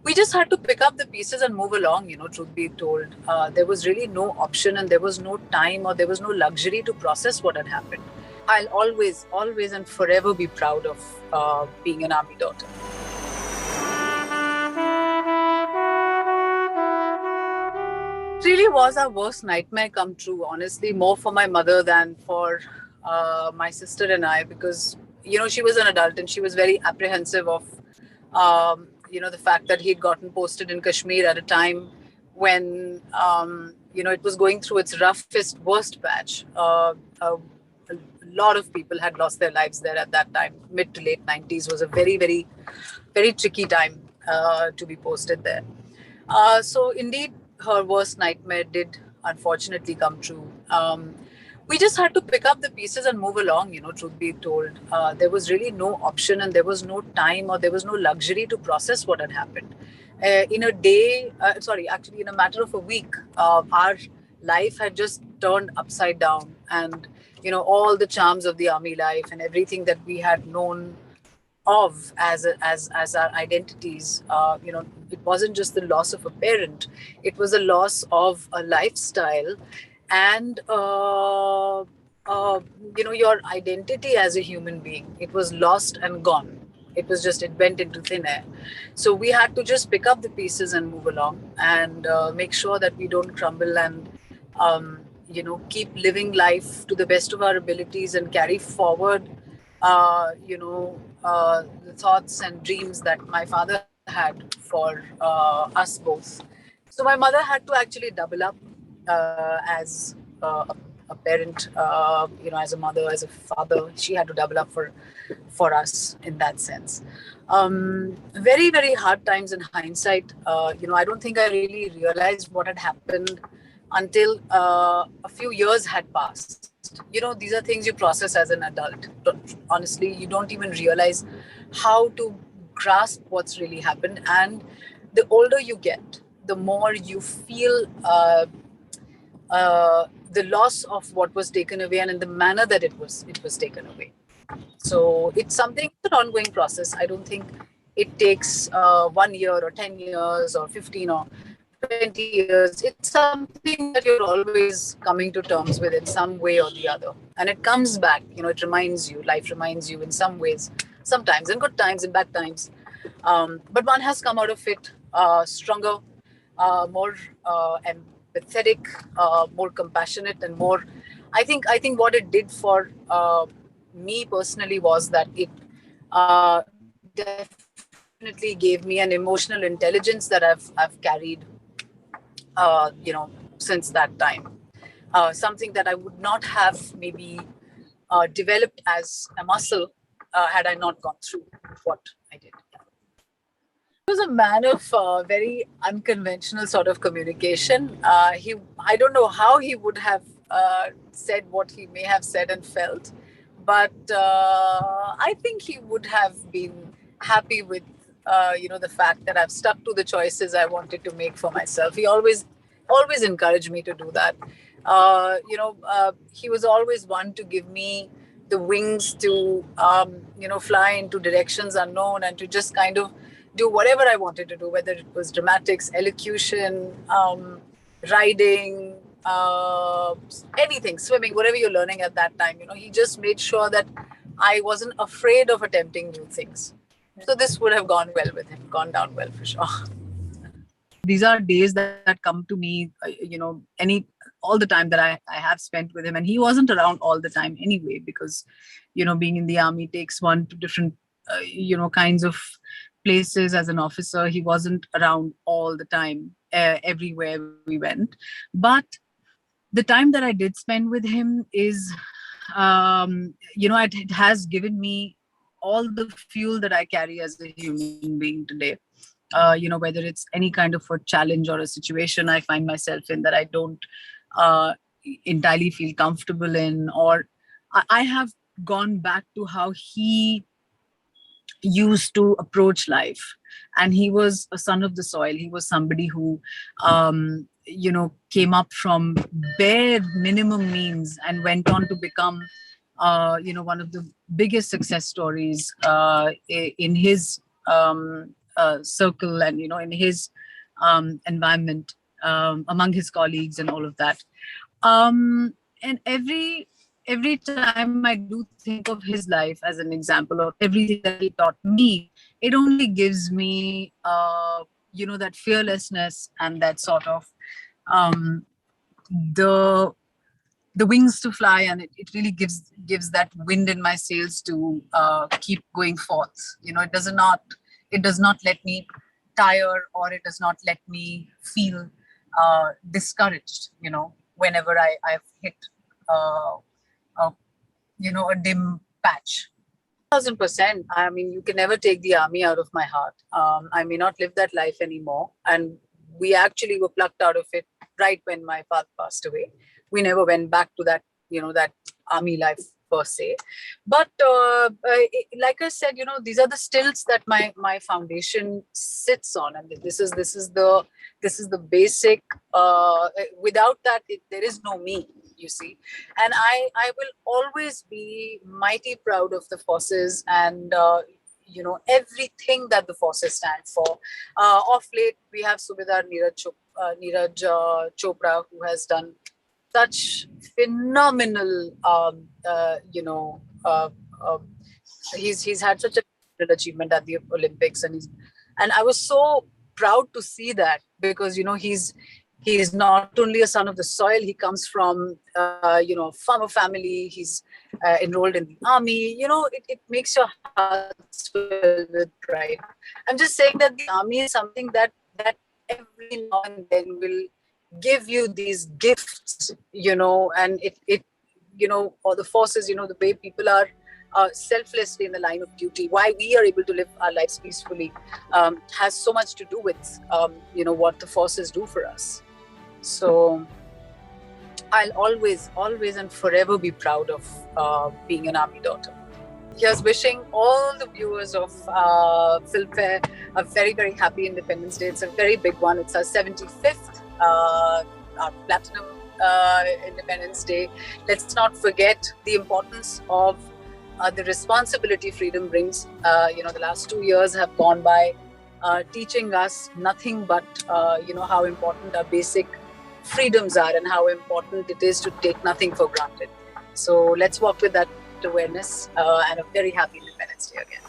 We just had to pick up the pieces and move along, truth be told. There was really no option, and there was no time, or there was no luxury to process what had happened. I'll always, always and forever be proud of being an army daughter. Really was our worst nightmare come true, honestly, more for my mother than for my sister and I, because, she was an adult and she was very apprehensive of, the fact that he'd gotten posted in Kashmir at a time when, it was going through its roughest, worst patch. A lot of people had lost their lives there at that time. Mid to late 90s was a very, very, very tricky time to be posted there. So indeed, her worst nightmare did unfortunately come true. We just had to pick up the pieces and move along, truth be told. There was really no option, and there was no time, or there was no luxury to process what had happened. In a day, actually, in a matter of a week, our life had just turned upside down. And, all the charms of the army life and everything that we had known of as our identities, it wasn't just the loss of a parent, it was a loss of a lifestyle, and your identity as a human being. It was lost and gone. It went into thin air. So we had to just pick up the pieces and move along, and make sure that we don't crumble, and keep living life to the best of our abilities, and carry forward the thoughts and dreams that my father had for us both. So my mother had to actually double up as a parent, as a mother, as a father. She had to double up for us in that sense. Very, very hard times in hindsight. I don't think I really realized what had happened until a few years had passed. These are things you process as an adult. Honestly, you don't even realize how to grasp what's really happened. And the older you get, the more you feel the loss of what was taken away, and in the manner that it was taken away. So it's an ongoing process. I don't think it takes 1 year or 10 years or 15 or 20 years. It's something that you're always coming to terms with in some way or the other. And it comes back, it reminds you, life reminds you in some ways, sometimes in good times, in bad times. But one has come out of it stronger, more empathetic, more compassionate, and more. I think what it did for me personally was that it definitely gave me an emotional intelligence that I've carried, since that time. Something that I would not have maybe developed as a muscle had I not gone through what I did. He was a man of very unconventional sort of communication. I don't know how he would have said what he may have said and felt, but I think he would have been happy with, the fact that I've stuck to the choices I wanted to make for myself. He always encouraged me to do that. He was always one to give me the wings to, fly into directions unknown, and to just kind of do whatever I wanted to do, whether it was dramatics, elocution, riding, anything, swimming, whatever you're learning at that time. He just made sure that I wasn't afraid of attempting new things. So this would have gone well with him, gone down well for sure. These are days that come to me, all the time that I have spent with him. And he wasn't around all the time anyway, because, being in the army takes one to different, kinds of places as an officer. He wasn't around all the time, everywhere we went. But the time that I did spend with him is, it has given me all the fuel that I carry as a human being today. Whether it's any kind of a challenge or a situation I find myself in that I don't uh, entirely feel comfortable in, or I have gone back to how he used to approach life. And he was a son of the soil. He was somebody who, came up from bare minimum means and went on to become, one of the biggest success stories in his circle and in his environment, among his colleagues and all of that. And every time I do think of his life as an example of everything that he taught me, it only gives me that fearlessness and that sort of um, the the wings to fly, and it really gives that wind in my sails to keep going forth. It does not let me tire, or it does not let me feel discouraged, whenever I've hit uh, a, a dim patch. 1000%. I mean, you can never take the army out of my heart. I may not live that life anymore. And we actually were plucked out of it right when my father passed away. We never went back to that army life per se. But like I said, these are the stilts that my foundation sits on, and this is the basic. Without that, there is no me. You see, and I will always be mighty proud of the forces, and everything that the forces stand for. Of late, we have Subedar Neeraj Chopra, who has done such phenomenal, he's had such a great achievement at the Olympics, and I was so proud to see that, because he's not only a son of the soil. He comes from farmer family. He's enrolled in the army. It makes your heart swell with pride. I'm just saying that the army is something that every now and then will give you these gifts, and or the forces, the way people are selflessly in the line of duty, why we are able to live our lives peacefully, has so much to do with what the forces do for us. So I'll always and forever be proud of being an army daughter. Here's wishing all the viewers of Filmfare a very, very happy Independence Day. It's a very big one. It's our 75th, our platinum Independence Day. Let's not forget the importance of the responsibility freedom brings. The last 2 years have gone by teaching us nothing but, how important our basic freedoms are, and how important it is to take nothing for granted. So let's walk with that awareness, and a very happy Independence Day again.